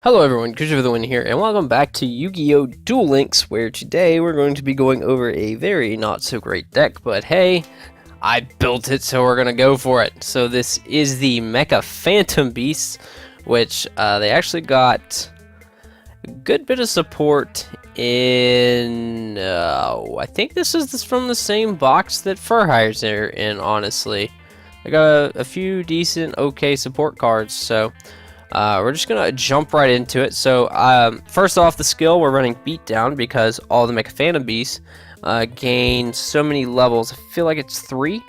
Hello everyone, GoodraFTW here, and welcome back to Yu-Gi-Oh! Duel Links, where today we're going to be going over a very not-so-great deck, but hey, I built it, so we're going to go for it. So this is the Mecha Phantom Beast, which they actually got a good bit of support in, I think this is from the same box that Furhire's are in, honestly. I got a few decent, okay support cards, so we're just gonna jump right into it. So first off, the skill, we're running Beatdown because all the Mecha Phantom Beasts gain so many levels. I feel like it's 3.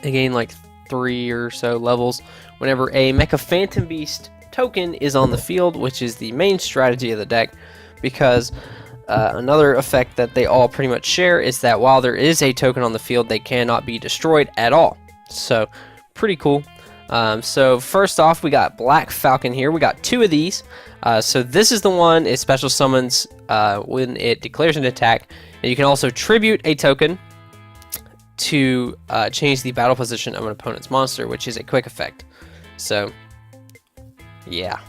They gain like 3 or so levels whenever a Mecha Phantom Beast token is on the field, which is the main strategy of the deck, because another effect that they all pretty much share is that while there is a token on the field, they cannot be destroyed at all. So pretty cool. So first off, we got Black Falcon here. We got 2 of these. So this is the one it special summons when it declares an attack. And you can also tribute a token to change the battle position of an opponent's monster, which is a quick effect. So, yeah.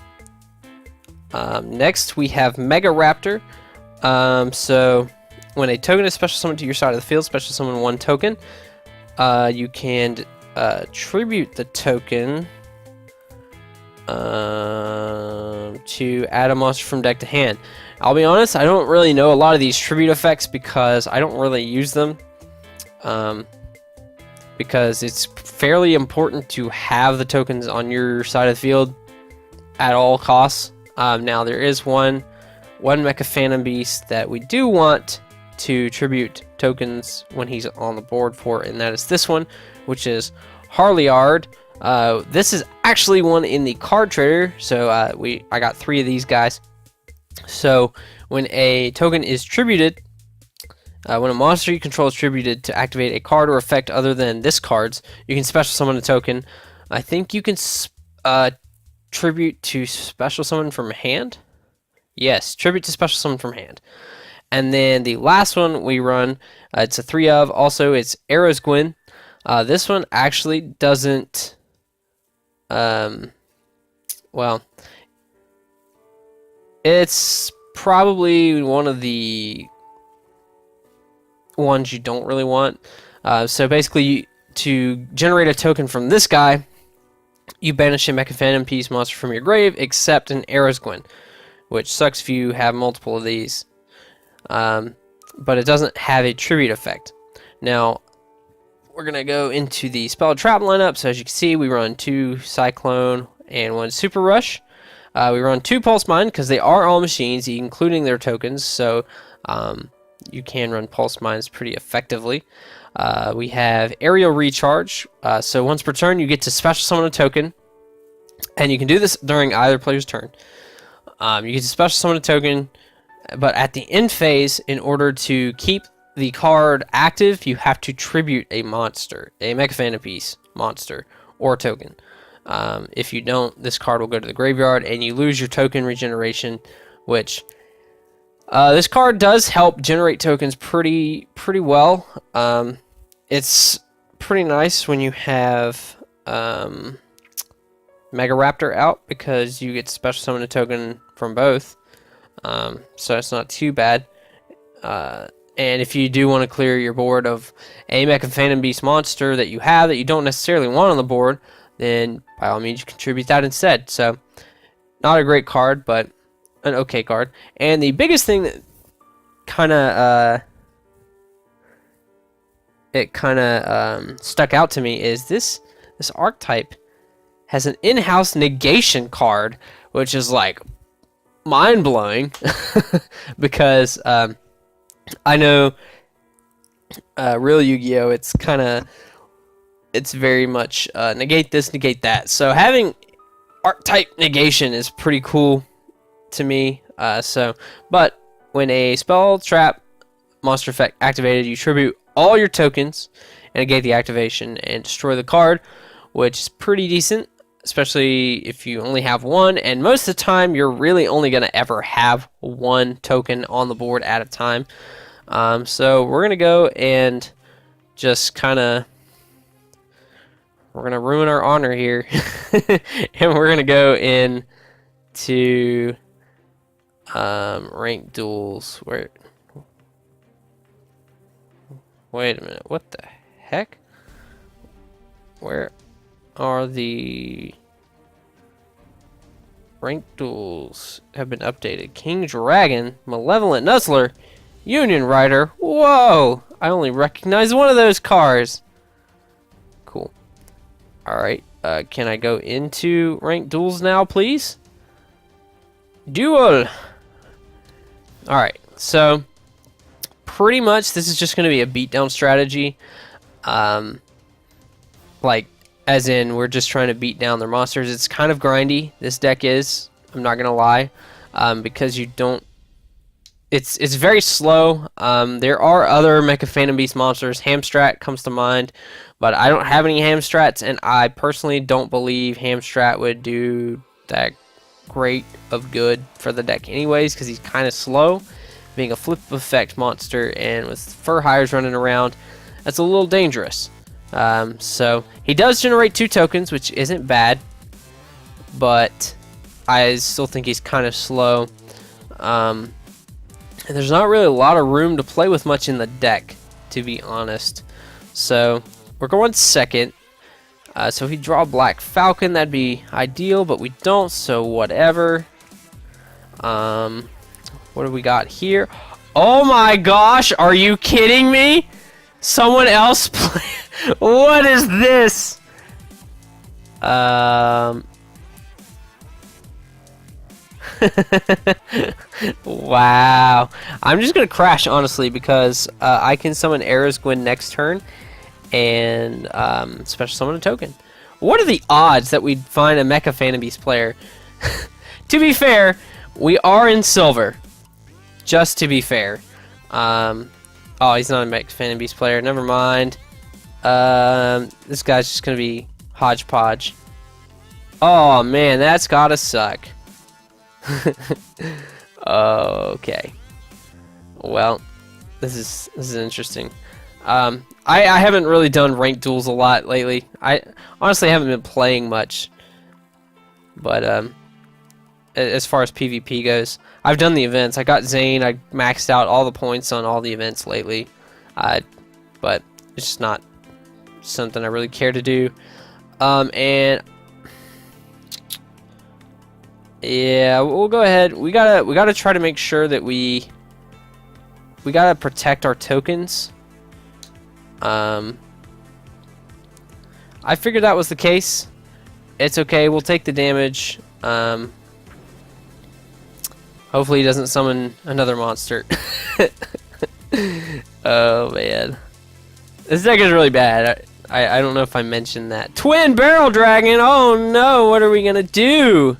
Next, we have Mega Raptor. So when a token is special summoned to your side of the field, special summon 1 token. You can tribute the token to add a monster from deck to hand. I'll be honest, I don't really know a lot of these tribute effects because I don't really use them, because it's fairly important to have the tokens on your side of the field at all costs. Now there is one Mecha Phantom Beast that we do want to tribute tokens when he's on the board for, and that is this one, which is Harleyard. This is actually one in the card trader, so I got 3 of these guys. So when a token is tributed, when a monster you control is tributed to activate a card or effect other than this card's, you can special summon a token. I think you can tribute to special summon from hand. Yes, tribute to special summon from hand. And then the last one we run, it's a 3 of. Also, it's Arrows Gwyn. This one actually doesn't, well, it's probably one of the ones you don't really want. So basically, to generate a token from this guy, you banish a Mecha Phantom Beast monster from your grave, except an Arrows Gwyn, which sucks if you have multiple of these. But it doesn't have a tribute effect. Now, we're going to go into the Spell Trap lineup. So as you can see, we run 2 Cyclone and 1 Super Rush. We run 2 Pulse Mine because they are all machines, including their tokens. So you can run Pulse Mines pretty effectively. We have Aerial Recharge. So once per turn, you get to special summon a token. And you can do this during either player's turn. You get to special summon a token, but at the end phase, in order to keep the card active, you have to tribute a monster, a Mecha Phantom Beast monster or token. If you don't, this card will go to the graveyard and you lose your token regeneration, which this card does help generate tokens pretty well. It's pretty nice when you have Mega Raptor out because you get to special summon a token from both. So it's not too bad. And if you do want to clear your board of a Mecha Phantom Beast monster that you have that you don't necessarily want on the board, then by all means you contribute that instead. So not a great card, but an okay card. And the biggest thing that kind of stuck out to me is this archetype has an in-house negation card, which is like mind-blowing because I know real Yu-Gi-Oh! It's very much negate this, negate that. So having archetype negation is pretty cool to me. But when a spell trap monster effect activated, you tribute all your tokens and negate the activation and destroy the card, which is pretty decent, especially if you only have 1. And most of the time, you're really only going to ever have 1 token on the board at a time. So we're going to go and just kind of We're going to ruin our honor here. And we're going to go and to ranked duels. Where? Wait a minute. What the heck? Where are the ranked duels? Have been updated. King Dragon, Malevolent Nuzzler, Union Rider. Whoa! I only recognize one of those cars. Cool. Alright. Can I go into ranked duels now, please? Duel! Alright, so pretty much this is just going to be a beatdown strategy. Like, as in, we're just trying to beat down their monsters. It's kind of grindy, this deck is. I'm not going to lie. Because you don't... It's very slow. There are other Mecha Phantom Beast monsters. Hamstrat comes to mind. But I don't have any Hamstrats, and I personally don't believe Hamstrat would do that great of good for the deck anyways, because he's kind of slow, being a flip effect monster, and with Fur Hires running around, that's a little dangerous. So he does generate 2 tokens, which isn't bad, but I still think he's kind of slow. And there's not really a lot of room to play with much in the deck, to be honest. So we're going second. So if we draw Black Falcon, that'd be ideal, but we don't, so whatever. What do we got here? Oh my gosh, are you kidding me? Someone else play. What is this? Wow. I'm just gonna crash, honestly, because I can summon Ares Gwyn next turn and special summon a token. What are the odds that we'd find a Mecha Phantom Beast player? To be fair, we are in silver. Just to be fair. Oh, he's not a Mecha Phantom Beast player. Never mind. This guy's just gonna be hodgepodge. Oh man, that's gotta suck. Okay. Well, this is interesting. I haven't really done ranked duels a lot lately. I honestly haven't been playing much. But as far as PvP goes, I've done the events. I got Zane. I maxed out all the points on all the events lately. But it's just not something I really care to do. And yeah, we'll go ahead. We gotta try to make sure that we gotta protect our tokens. I figured that was the case. It's okay. We'll take the damage. Hopefully he doesn't summon another monster. Oh man, this deck is really bad. I don't know if I mentioned that. Twin Barrel Dragon. Oh no, what are we gonna do?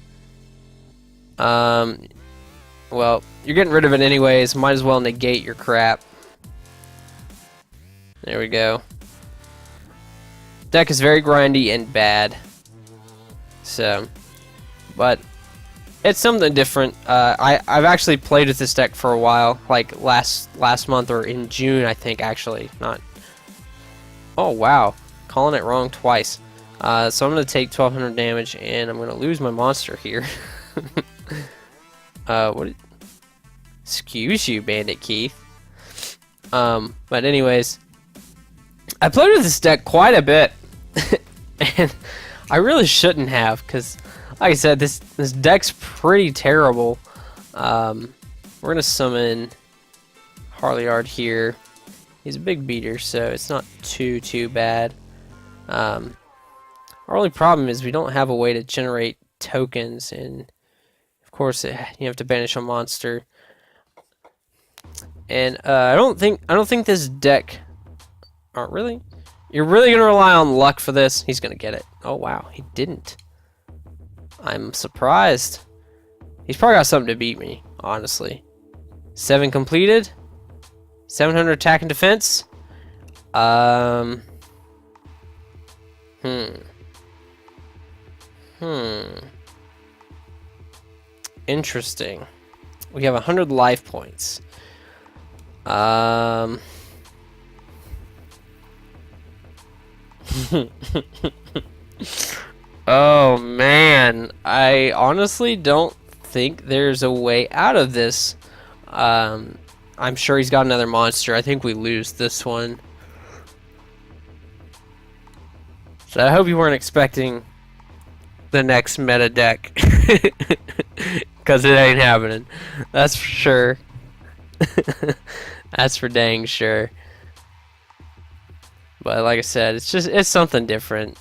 Well, you're getting rid of it anyways. Might as well negate your crap. There we go. Deck is very grindy and bad. So, but it's something different. I've actually played with this deck for a while, like last month or in June, I think, actually. Not. Oh wow, calling it wrong twice. So I'm gonna take 1200 damage, and I'm gonna lose my monster here. What? Excuse you, Bandit Keith. But anyways, I played with this deck quite a bit, and I really shouldn't have, because, like I said, this deck's pretty terrible. We're gonna summon Harleyard here. He's a big beater, so it's not too bad. Our only problem is we don't have a way to generate tokens, and of course you have to banish a monster. And I don't think this deck. Oh, really? You're really gonna rely on luck for this? He's gonna get it. Oh wow, he didn't. I'm surprised. He's probably got something to beat me, honestly. 7 completed. 700 attack and defense. Interesting. We have 100 life points. Oh man, I honestly don't think there's a way out of this. I'm sure he's got another monster. I think we lose this one. So I hope you weren't expecting the next meta deck. Because it ain't happening. That's for sure. That's for dang sure. But like I said, it's something different.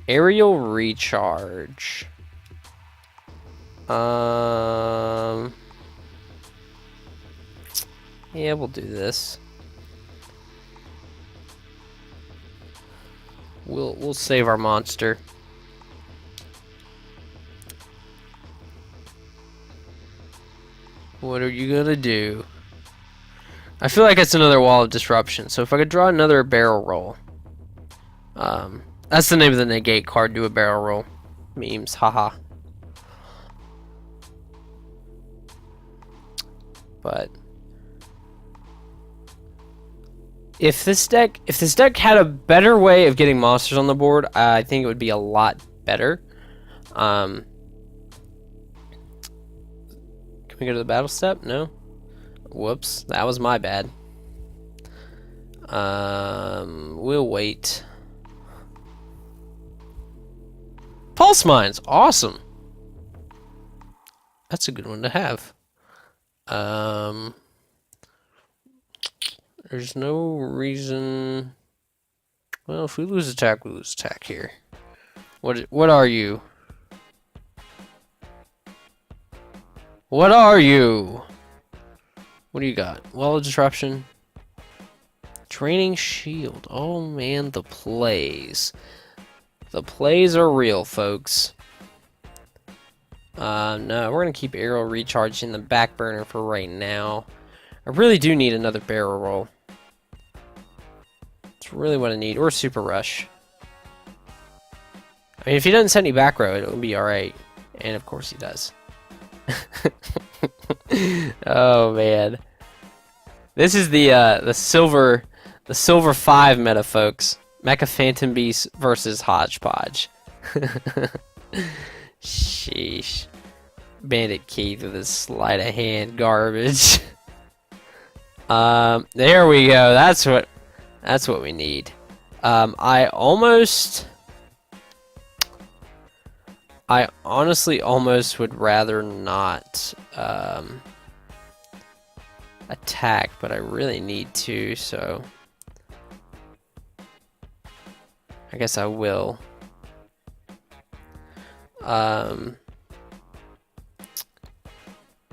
Aerial recharge. Yeah, we'll do this. We'll save our monster. What are you gonna do? I feel like it's another Wall of Disruption. So if I could draw another barrel roll. That's the name of the negate card. Do a barrel roll. Memes, haha. But if this deck had a better way of getting monsters on the board, I think it would be a lot better. Can we go to the battle step? No. Whoops, that was my bad. We'll wait. Pulse Mines, awesome. That's a good one to have. There's no reason. Well, if we lose attack, we lose attack here. What are you? What are you? What do you got? Wall of Disruption. Draining Shield. Oh man, the plays. The plays are real, folks. No, we're gonna keep Aerial Recharge in the back burner for right now. I really do need another barrel roll. It's really what I need, or Super Rush. I mean, if he doesn't set any back row, it'll be alright. And of course he does. Oh man, this is the silver 5 meta, folks. Mecha Phantom Beast versus Hodgepodge. Sheesh. Bandit Keith with his sleight of hand garbage. There we go. That's what we need. I honestly almost would rather not attack, but I really need to, so I guess I will.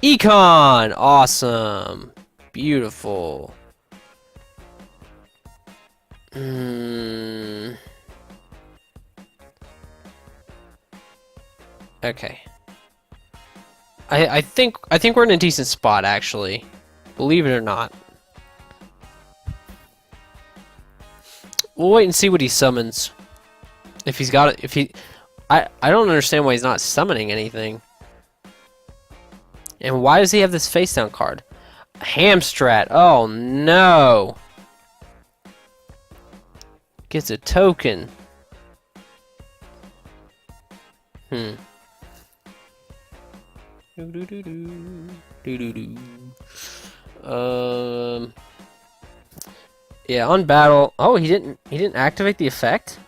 Econ! Awesome! Beautiful. Okay. I think we're in a decent spot, actually. Believe it or not. We'll wait and see what he summons. If he's got it, I don't understand why he's not summoning anything. And why does he have this face down card? Hamstrat. Oh no. Gets a token. Yeah, on battle. Oh, he didn't activate the effect?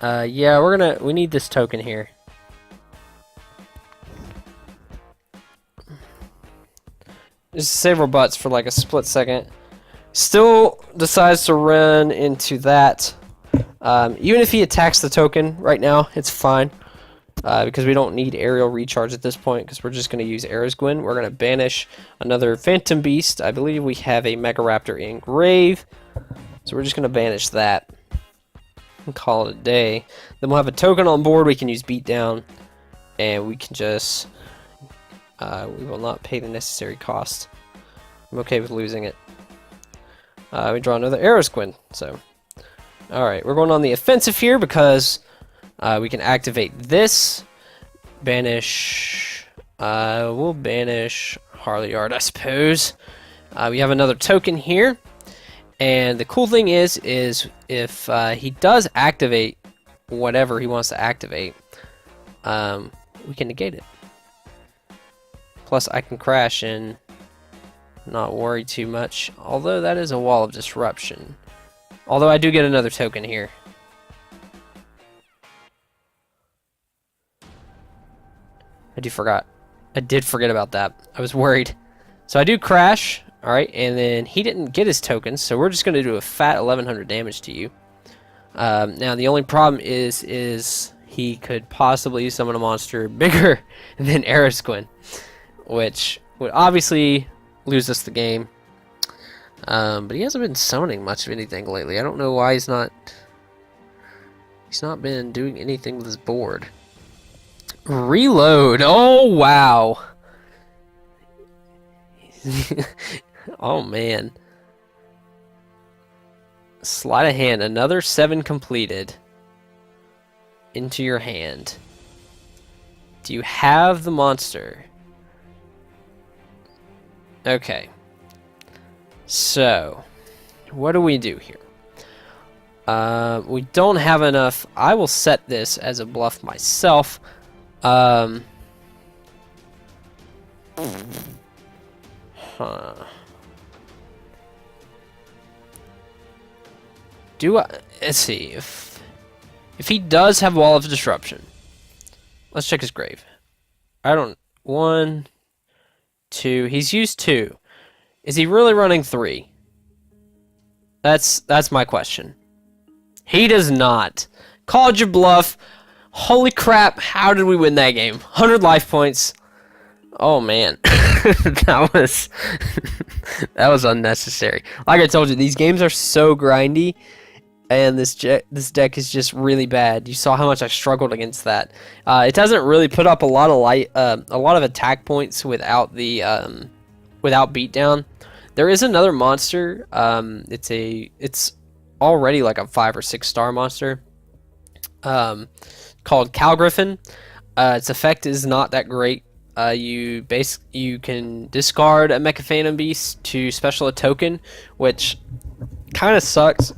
Yeah, we need this token here. Just save our butts for like a split second. Still decides to run into that. Even if he attacks the token right now, it's fine. Because we don't need aerial recharge at this point, because we're just going to use Aerosgwyn. We're going to banish another Phantom Beast. I believe we have a Mega Raptor in Grave. So we're just going to banish that. And call it a day. Then we'll have a token on board we can use Beatdown. And we can just... we will not pay the necessary cost. I'm okay with losing it. We draw another Aerosgwyn. So, alright, we're going on the offensive here because we can activate this. Banish. We'll banish Harleyard, I suppose. We have another token here. And the cool thing is if he does activate whatever he wants to activate, we can negate it. Plus, I can crash and not worry too much. Although that is a wall of disruption. Although I do get another token here. I did forget about that. I was worried. So I do crash. Alright, and then he didn't get his tokens, so we're just going to do a fat 1100 damage to you. Now, the only problem is he could possibly summon a monster bigger than Arisquin, which would obviously lose us the game. But he hasn't been summoning much of anything lately. I don't know why he's not been doing anything with his board. Reload. Oh, wow. Oh, man. Sleight of hand. Another 7 completed. Into your hand. Do you have the monster? Okay. So, what do we do here? We don't have enough. I will set this as a bluff myself. Let's see if he does have Wall of Disruption. Let's check his grave. 1, 2. He's used 2. Is he really running 3? That's my question. He does not. Called your bluff. Holy crap! How did we win that game? 100 life points. Oh man, that was unnecessary. Like I told you, these games are so grindy, and this deck is just really bad. You saw how much I struggled against that. It doesn't really put up a lot of attack points without the without beatdown. There is another monster. It's already like a 5 or 6 star monster. Called Calgriffin. Its effect is not that great. You can discard a Mecha Phantom Beast to special a token, which kind of sucks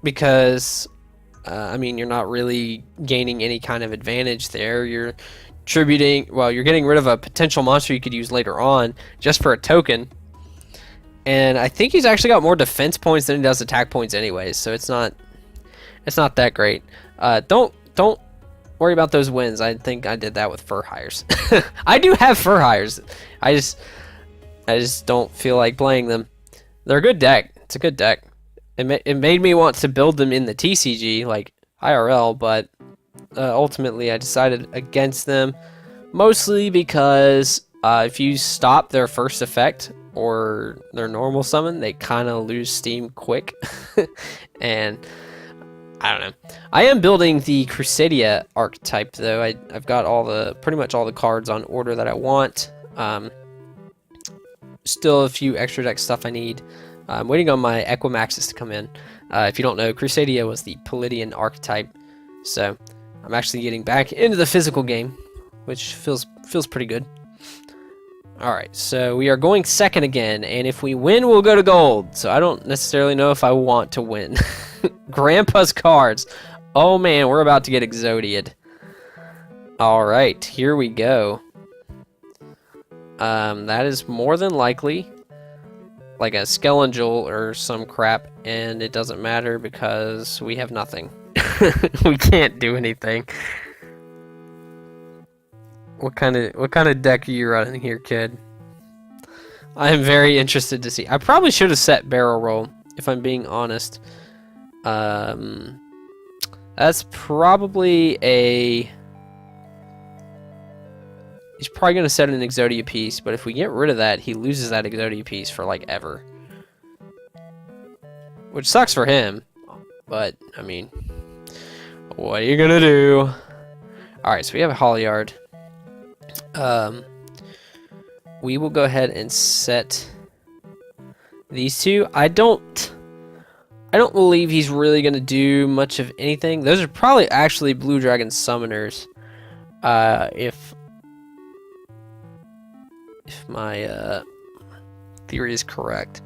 because I mean, you're not really gaining any kind of advantage there. You're getting rid of a potential monster you could use later on just for a token. And I think he's actually got more defense points than he does attack points anyways, so it's not that great. Don't worry about those wins. I think I did that with Fur Hires. I do have Fur Hires. I just don't feel like playing them. They're a good deck. It's a good deck. It made me want to build them in the TCG, like IRL, but ultimately I decided against them, mostly because if you stop their first effect or their normal summon, they kind of lose steam quick. And I don't know. I am building the Crusadia archetype though. I've got pretty much all the cards on order that I want. Still a few extra deck stuff I need. I'm waiting on my Equimaxes to come in. If you don't know, Crusadia was the Palladian archetype, so I'm actually getting back into the physical game, which feels pretty good. Alright, so we are going second again, and if we win, we'll go to gold. So I don't necessarily know if I want to win. Grandpa's cards. Oh man, we're about to get Exodia'd. Alright, here we go. That is more than likely like a Skelangel or some crap, and it doesn't matter because we have nothing. We can't do anything. What kind of deck are you running here, kid? I am very interested to see. I probably should have set barrel roll, if I'm being honest. That's probably a... He's probably going to set an Exodia piece, but if we get rid of that, he loses that Exodia piece for, like, ever. Which sucks for him, but, I mean, what are you going to do? Alright, so we have a Hollyard. We will go ahead and set these two. I don't believe he's really going to do much of anything. Those are probably actually Blue Dragon Summoners. If my theory is correct.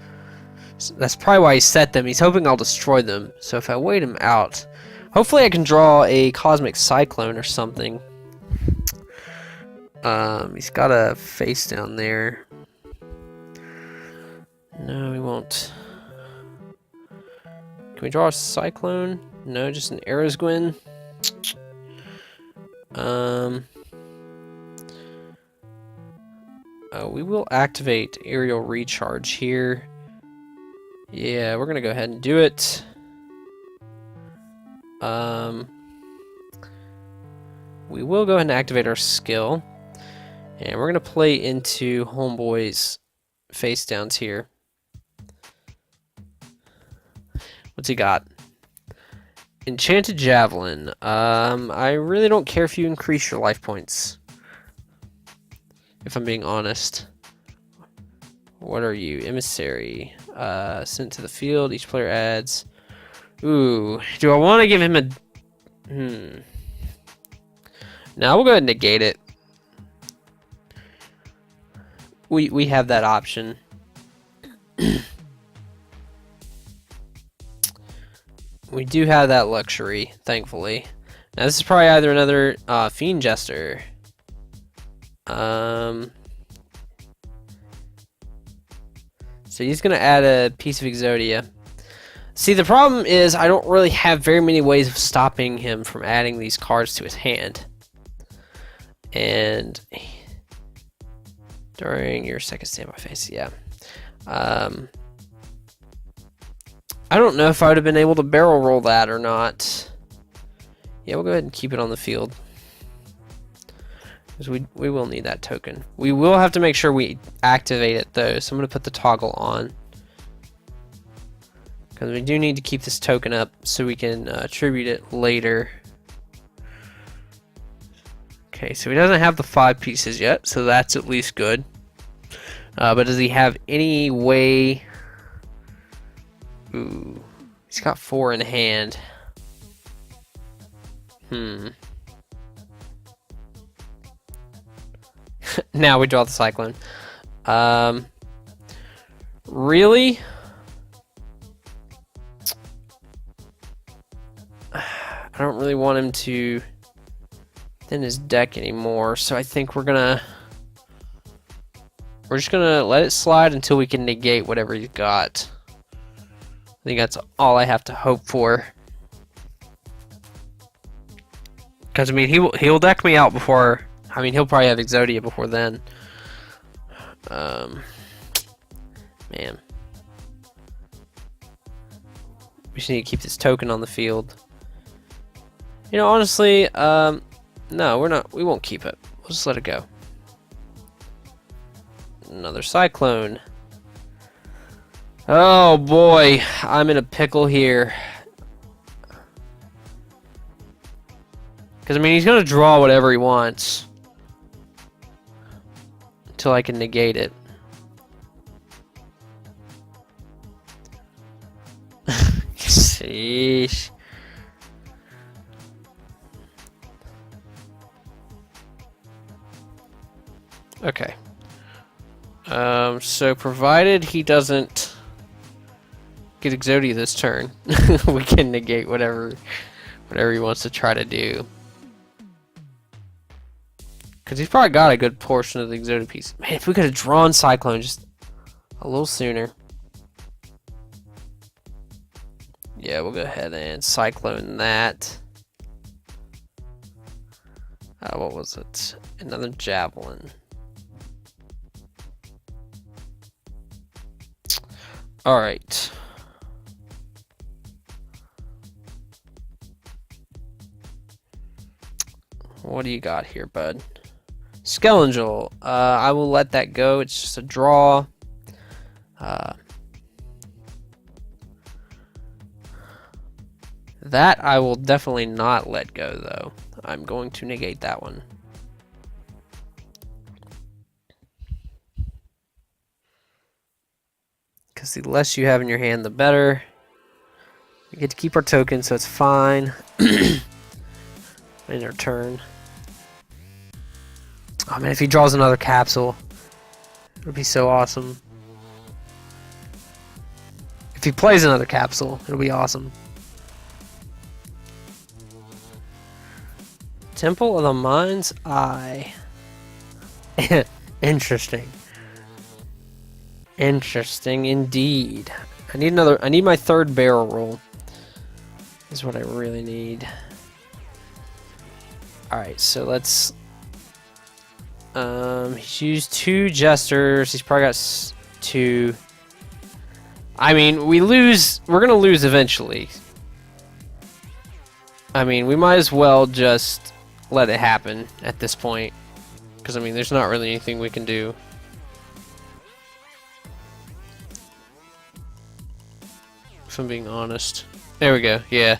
So that's probably why he set them. He's hoping I'll destroy them. So if I wait him out, hopefully I can draw a Cosmic Cyclone or something. He's got a face down there. No, we won't. Can we draw a Cyclone? No, just an Aerosguin. We will activate Aerial Recharge here. Yeah, we're gonna go ahead and do it. We will go ahead and activate our skill. And we're gonna play into Homeboy's face downs here. What's he got? Enchanted Javelin. I really don't care if you increase your life points. If I'm being honest. What are you? Emissary. Sent to the field. Each player adds. Ooh. Do I want to give him a... Now we'll go ahead and negate it. We have that option. We do have that luxury, thankfully. Now this is probably either another Fiend Jester. So he's gonna add a piece of Exodia. See, the problem is I don't really have very many ways of stopping him from adding these cards to his hand. And during your second standby phase, yeah. I don't know if I would have been able to barrel roll that or not. Yeah, we'll go ahead and keep it on the field. Because we will need that token. We will have to make sure we activate it though, so I'm going to put the toggle on. Because we do need to keep this token up so we can attribute it later. Okay, so he doesn't have the 5 pieces yet, so that's at least good. But does he have any way... Ooh, he's got 4 in hand. Now we draw the Cyclone. Really? I don't really want him to thin his deck anymore, so I think we're just gonna let it slide until we can negate whatever he's got. I think that's all I have to hope for. Because I mean, he'll deck me out before. I mean, he'll probably have Exodia before then. Man, we just need to keep this token on the field. You know, honestly, no, we're not. We won't keep it. We'll just let it go. Another Cyclone. Oh boy, I'm in a pickle here. Because, I mean, he's going to draw whatever he wants. Until I can negate it. Sheesh. Okay. So provided he doesn't get Exodia this turn, we can negate whatever he wants to try to do. Because he's probably got a good portion of the Exodia piece. Man, if we could have drawn Cyclone just a little sooner. Yeah, we'll go ahead and Cyclone that. What was it? Another Javelin. Alright. What do you got here, bud? Skelengel. I will let that go. It's just a draw. That I will definitely not let go, though. I'm going to negate that one. Because the less you have in your hand, the better. We get to keep our token, so it's fine. In our turn. Oh man, if he draws another capsule, it would be so awesome. If he plays another capsule, it'll be awesome. Temple of the Mind's Eye. Interesting. Interesting indeed. I need my third barrel roll. Is what I really need. Alright, so let's... he's used 2 jesters. He's probably got 2... I mean, we're gonna lose eventually. I mean, we might as well just let it happen at this point. Because, I mean, there's not really anything we can do. If I'm being honest. There we go, yeah.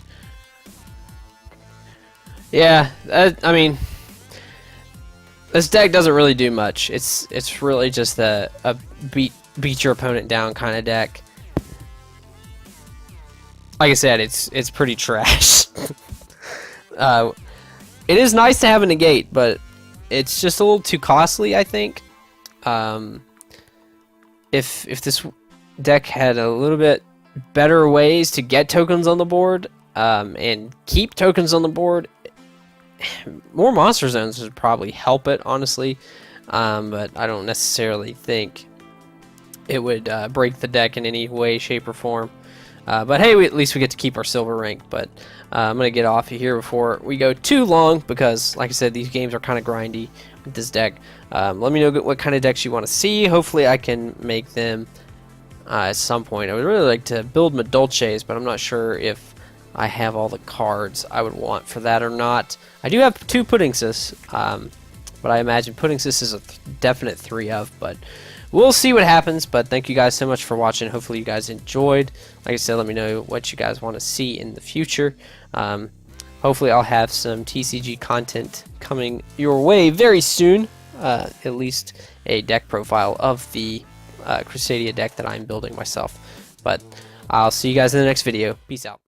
Yeah, I mean... This deck doesn't really do much. It's really just a beat your opponent down kind of deck. Like I said, it's pretty trash. It is nice to have a negate, but it's just a little too costly, I think. If this deck had a little bit better ways to get tokens on the board and keep tokens on the board, more monster zones would probably help it, honestly. But I don't necessarily think it would break the deck in any way, shape, or form. But hey, at least we get to keep our silver rank. But I'm going to get off of here before we go too long, because, like I said, these games are kind of grindy with this deck. Let me know what kind of decks you want to see. Hopefully I can make them at some point. I would really like to build Madolches, but I'm not sure if I have all the cards I would want for that or not. I do have 2 Puddingsis, but I imagine Puddingsis is a definite 3 of, but we'll see what happens. But thank you guys so much for watching. Hopefully you guys enjoyed. Like I said, let me know what you guys want to see in the future. Hopefully I'll have some TCG content coming your way very soon. At least a deck profile of the Crusadia deck that I'm building myself. But I'll see you guys in the next video. Peace out.